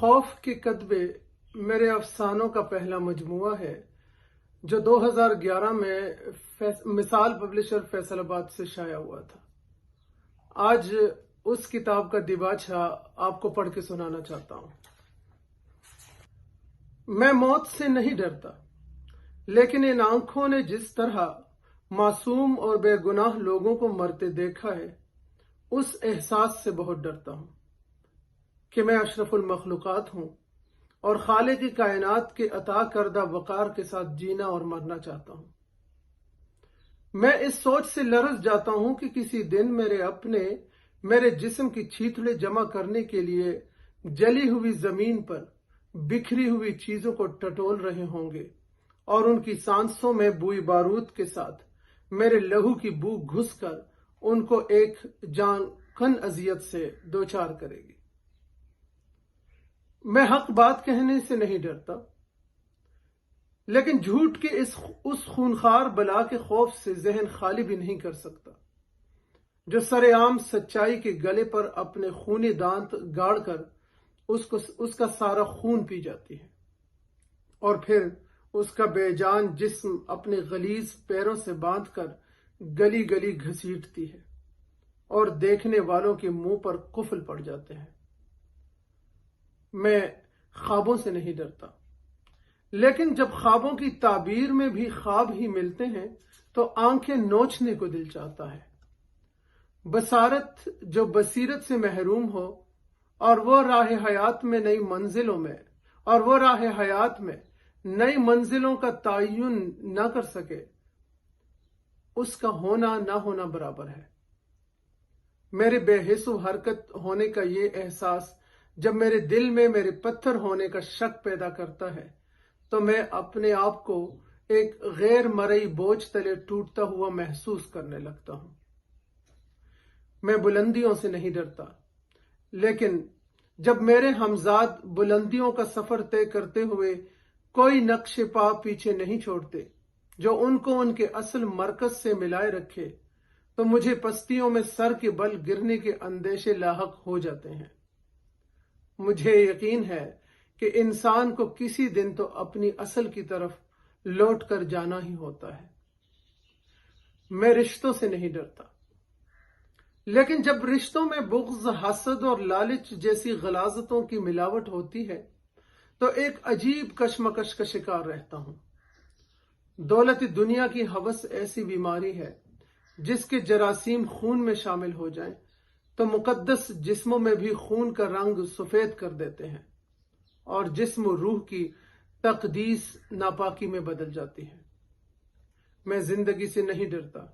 خوف کے کتبے میرے افسانوں کا پہلا مجموعہ ہے جو 2011 میں مثال پبلشر فیصل آباد سے شائع ہوا تھا۔ آج اس کتاب کا دیباچہ آپ کو پڑھ کے سنانا چاہتا ہوں۔ میں موت سے نہیں ڈرتا، لیکن ان آنکھوں نے جس طرح معصوم اور بے گناہ لوگوں کو مرتے دیکھا ہے، اس احساس سے بہت ڈرتا ہوں کہ میں اشرف المخلوقات ہوں اور خالق کی کائنات کے عطا کردہ وقار کے ساتھ جینا اور مرنا چاہتا ہوں۔ میں اس سوچ سے لرز جاتا ہوں کہ کسی دن میرے جسم کی چیتڑے جمع کرنے کے لیے جلی ہوئی زمین پر بکھری ہوئی چیزوں کو ٹٹول رہے ہوں گے اور ان کی سانسوں میں بوئی بارود کے ساتھ میرے لہو کی بو گھس کر ان کو ایک جان کن اذیت سے دوچار کرے گی۔ میں حق بات کہنے سے نہیں ڈرتا، لیکن جھوٹ کے اس خونخوار بلا کے خوف سے ذہن خالی بھی نہیں کر سکتا جو سر عام سچائی کے گلے پر اپنے خونی دانت گاڑ کر اس کا سارا خون پی جاتی ہے اور پھر اس کا بے جان جسم اپنے غلیظ پیروں سے باندھ کر گلی گلی گھسیٹتی ہے اور دیکھنے والوں کے منہ پر قفل پڑ جاتے ہیں۔ میں خوابوں سے نہیں ڈرتا، لیکن جب خوابوں کی تعبیر میں بھی خواب ہی ملتے ہیں تو آنکھیں نوچنے کو دل چاہتا ہے۔ بصارت جو بصیرت سے محروم ہو اور وہ راہ حیات میں نئی منزلوں کا تعین نہ کر سکے، اس کا ہونا نہ ہونا برابر ہے۔ میرے بے حس و حرکت ہونے کا یہ احساس جب میرے دل میں میرے پتھر ہونے کا شک پیدا کرتا ہے تو میں اپنے آپ کو ایک غیر مرئی بوجھ تلے ٹوٹتا ہوا محسوس کرنے لگتا ہوں۔ میں بلندیوں سے نہیں ڈرتا، لیکن جب میرے ہمزاد بلندیوں کا سفر طے کرتے ہوئے کوئی نقش پا پیچھے نہیں چھوڑتے جو ان کو ان کے اصل مرکز سے ملائے رکھے، تو مجھے پستیوں میں سر کے بل گرنے کے اندیشے لاحق ہو جاتے ہیں۔ مجھے یقین ہے کہ انسان کو کسی دن تو اپنی اصل کی طرف لوٹ کر جانا ہی ہوتا ہے۔ میں رشتوں سے نہیں ڈرتا، لیکن جب رشتوں میں بغض، حسد اور لالچ جیسی غلاظتوں کی ملاوٹ ہوتی ہے تو ایک عجیب کشمکش کا شکار رہتا ہوں۔ دولت دنیا کی ہوس ایسی بیماری ہے جس کے جراثیم خون میں شامل ہو جائیں تو مقدس جسموں میں بھی خون کا رنگ سفید کر دیتے ہیں اور جسم و روح کی تقدیس ناپاکی میں بدل جاتی ہے۔ میں زندگی سے نہیں ڈرتا،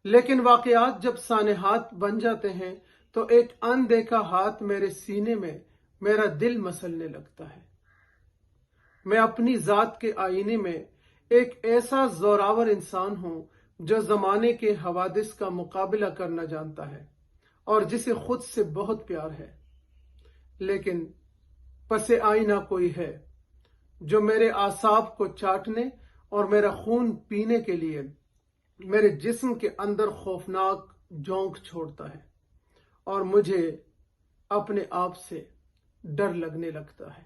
لیکن واقعات جب سانحات بن جاتے ہیں تو ایک اندیکھا ہاتھ میرے سینے میں میرا دل مسلنے لگتا ہے۔ میں اپنی ذات کے آئینے میں ایک ایسا زوراور انسان ہوں جو زمانے کے حوادث کا مقابلہ کرنا جانتا ہے اور جسے خود سے بہت پیار ہے، لیکن پس آئینہ کوئی ہے جو میرے اعصاب کو چاٹنے اور میرا خون پینے کے لیے میرے جسم کے اندر خوفناک جھونک چھوڑتا ہے اور مجھے اپنے آپ سے ڈر لگنے لگتا ہے۔